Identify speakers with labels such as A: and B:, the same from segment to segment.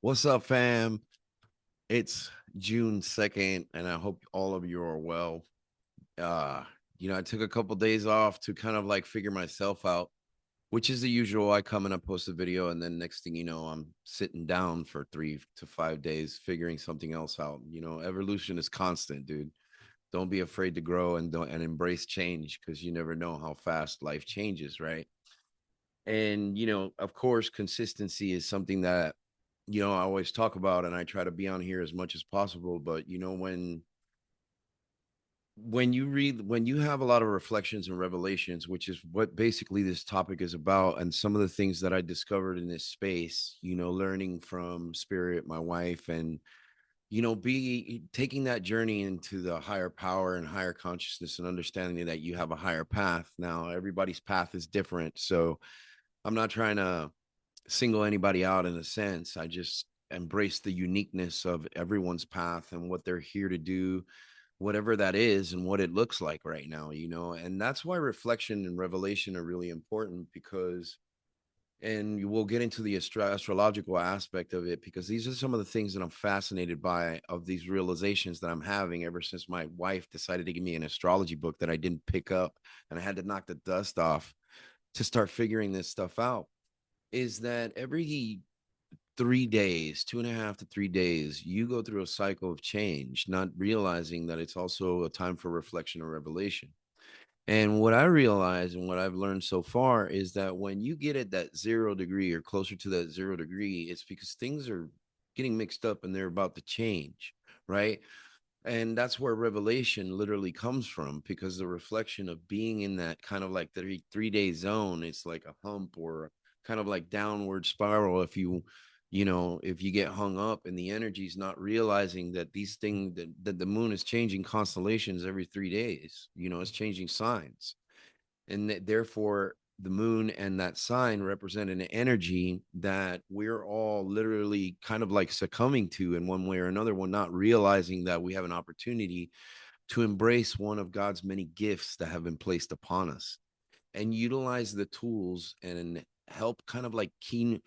A: What's up, fam? It's June 2nd, and I hope all of you are well. Uh, I took a couple days off to kind of like figure myself out, which is the usual. I come and I post a video, and then next thing you know, I'm sitting down for 3 to 5 days figuring something else out. Evolution is constant, dude. Don't be afraid to grow and don't and embrace change because you never know how fast life changes, right? And of course, consistency is something that I always talk about, and I try to be on here as much as possible. But when you have a lot of reflections and revelations, which is what basically this topic is about, and some of the things that I discovered in this space, learning from spirit, my wife, and be taking that journey into the higher power and higher consciousness, and understanding that you have a higher path. Now everybody's path is different, so I'm not trying to single anybody out in a sense. I just embrace the uniqueness of everyone's path and what they're here to do, whatever that is, and what it looks like right now, and that's why reflection and revelation are really important because, and we'll get into the astrological aspect of it, because these are some of the things that I'm fascinated by, of these realizations that I'm having ever since my wife decided to give me an astrology book that I didn't pick up, and I had to knock the dust off to start figuring this stuff out. Is that every 3 days, 2.5 to 3 days, you go through a cycle of change, not realizing that it's also a time for reflection or revelation. And what I realize and what I've learned so far is that when you get at that 0 degree or closer to that 0 degree, it's because things are getting mixed up and they're about to change, right? And that's where revelation literally comes from, because the reflection of being in that kind of like 3 day zone, it's like a hump or kind of like downward spiral. If you get hung up in the energies, not realizing that these things, that the moon is changing constellations every 3 days, it's changing signs, and therefore the moon and that sign represent an energy that we're all literally kind of like succumbing to in one way or another. We're not realizing that we have an opportunity to embrace one of God's many gifts that have been placed upon us, and utilize the tools and help kind of like keen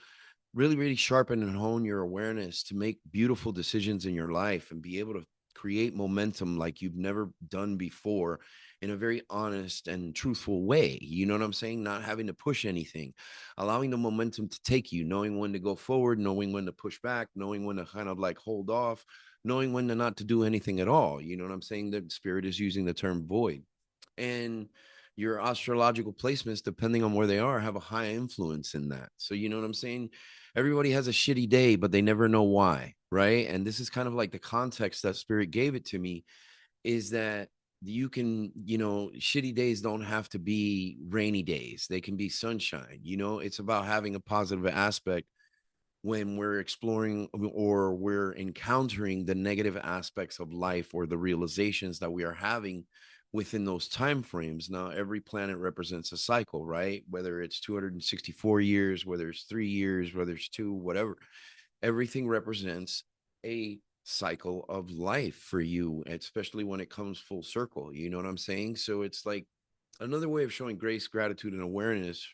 A: really, really sharpen and hone your awareness to make beautiful decisions in your life and be able to create momentum like you've never done before, in a very honest and truthful way. You know what I'm saying? Not having to push anything, allowing the momentum to take you, knowing when to go forward, knowing when to push back, knowing when to kind of like hold off, knowing when to not to do anything at all. You know what I'm saying? The spirit is using the term void. And your astrological placements, depending on where they are, have a high influence in that. So, you know what I'm saying? Everybody has a shitty day, but they never know why, right? And this is kind of like the context that spirit gave it to me, is that you can, shitty days don't have to be rainy days. They can be sunshine. It's about having a positive aspect when we're exploring or we're encountering the negative aspects of life, or the realizations that we are having within those time frames. Now every planet represents a cycle, right? Whether it's 264 years, whether it's 3 years, whether it's two, whatever, everything represents a cycle of life for you, especially when it comes full circle. You know what I'm saying? So it's like another way of showing grace, gratitude, and awareness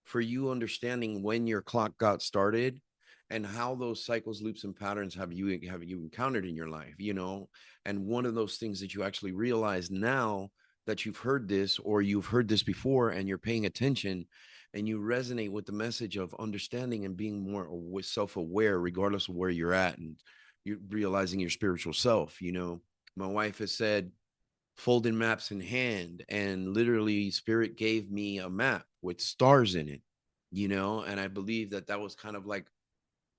A: for you, understanding when your clock got started and how those cycles, loops, and patterns have you encountered in your life. And one of those things that you actually realize now, that you've heard this, or you've heard this before, and you're paying attention, and you resonate with the message of understanding and being more self-aware, regardless of where you're at, and you're realizing your spiritual self. My wife has said, folding maps in hand, and literally spirit gave me a map with stars in it, and I believe that that was kind of like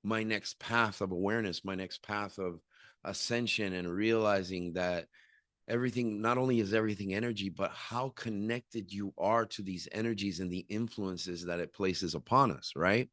A: my next path of awareness, my next path of ascension, and realizing that everything, not only is everything energy, but how connected you are to these energies and the influences that it places upon us, right?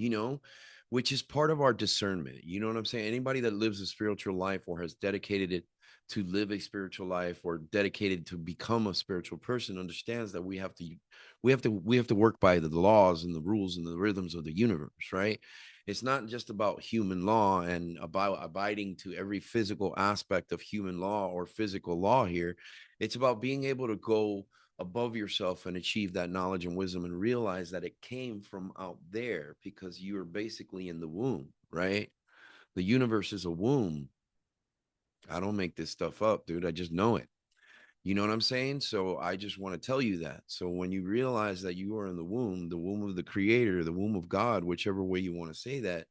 A: you know, which is part of our discernment. You know what I'm saying? Anybody that lives a spiritual life, or has dedicated it to live a spiritual life, or dedicated to become a spiritual person, understands that we have to work by the laws and the rules and the rhythms of the universe, right? It's not just about human law and about abiding to every physical aspect of human law or physical law here. It's about being able to go above yourself and achieve that knowledge and wisdom, and realize that it came from out there, because you're basically in the womb, right? The universe is a womb. I don't make this stuff up, dude. I just know it. You know what I'm saying? So I just want to tell you that. So when you realize that you are in the womb of the creator, the womb of God, whichever way you want to say that,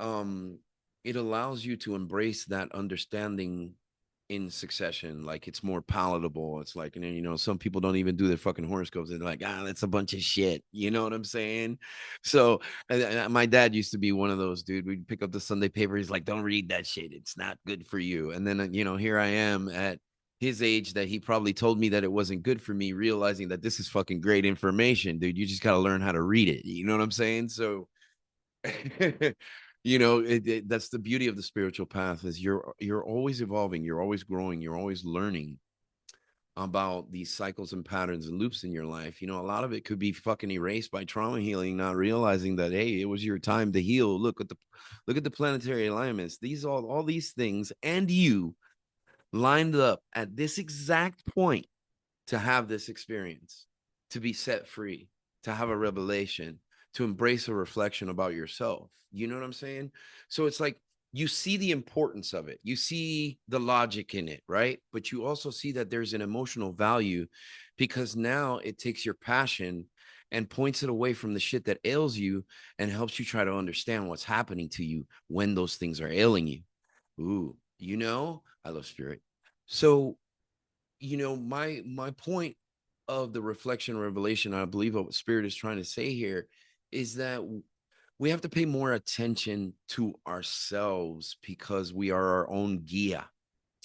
A: um it allows you to embrace that understanding in succession. Like it's more palatable. It's like, and then, some people don't even do their fucking horoscopes. They're like, that's a bunch of shit. You know what I'm saying? So my dad used to be one of those, dude. We'd pick up the Sunday paper. He's like, don't read that shit. It's not good for you. And then, here I am at his age that he probably told me that it wasn't good for me, realizing that this is fucking great information, dude. You just got to learn how to read it. You know what I'm saying? So that's the beauty of the spiritual path, is you're always evolving, you're always growing, you're always learning about these cycles and patterns and loops in your life. A lot of it could be fucking erased by trauma healing, not realizing that, hey, it was your time to heal. Look at the planetary alignments, these all these things, and you lined up at this exact point to have this experience, to be set free, to have a revelation, to embrace a reflection about yourself. You know what I'm saying? So it's like you see the importance of it, you see the logic in it, right? But you also see that there's an emotional value, because now it takes your passion and points it away from the shit that ails you and helps you try to understand what's happening to you when those things are ailing you. Ooh, I love spirit. So my point of the reflection revelation, I believe what spirit is trying to say here, is that we have to pay more attention to ourselves, because we are our own guia,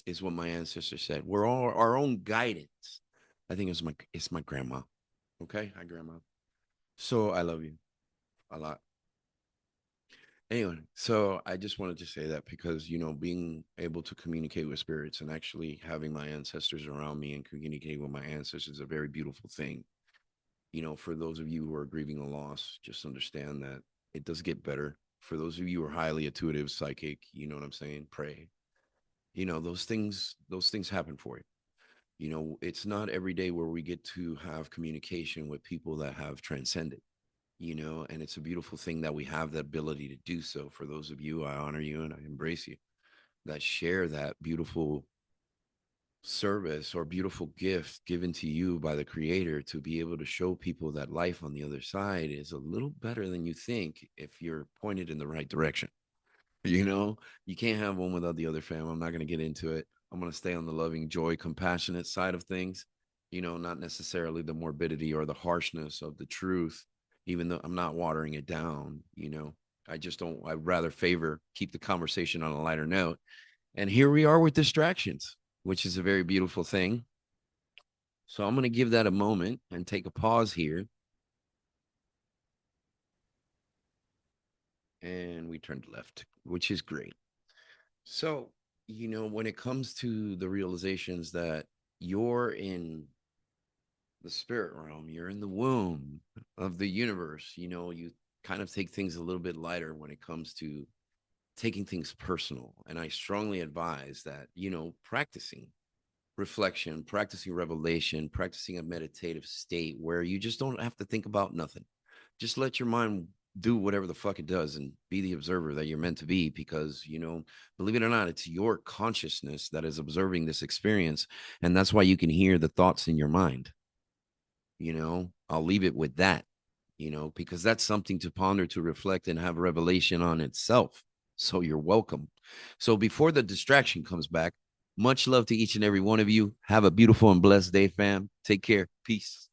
A: is what my ancestor said. We're all our own guidance. I think it's my grandma. Okay, hi grandma. So I love you a lot. Anyway, so I just wanted to say that, because being able to communicate with spirits and actually having my ancestors around me and communicating with my ancestors is a very beautiful thing. For those of you who are grieving a loss, just understand that it does get better. For those of you who are highly intuitive, psychic, you know what I'm saying, pray. Those things happen for you. It's not every day where we get to have communication with people that have transcended, and it's a beautiful thing that we have the ability to do so. For those of you, I honor you and I embrace you, that share that beautiful service or beautiful gift given to you by the creator, to be able to show people that life on the other side is a little better than you think, if you're pointed in the right direction. You can't have one without the other, fam. I'm not going to get into it. I'm going to stay on the loving, joy, compassionate side of things, not necessarily the morbidity or the harshness of the truth, even though I'm not watering it down. I just don't, I'd rather keep the conversation on a lighter note. And here we are with distractions, which is a very beautiful thing. So I'm going to give that a moment and take a pause here. And we turned left, which is great. So, when it comes to the realizations that you're in the spirit realm, you're in the womb of the universe, you kind of take things a little bit lighter when it comes to taking things personal. And I strongly advise that, practicing reflection, practicing revelation, practicing a meditative state where you just don't have to think about nothing. Just let your mind do whatever the fuck it does and be the observer that you're meant to be, because, believe it or not, it's your consciousness that is observing this experience. And that's why you can hear the thoughts in your mind. I'll leave it with that, because that's something to ponder, to reflect, and have revelation on itself. So you're welcome. So before the distraction comes back, much love to each and every one of you. Have a beautiful and blessed day, fam. Take care. Peace.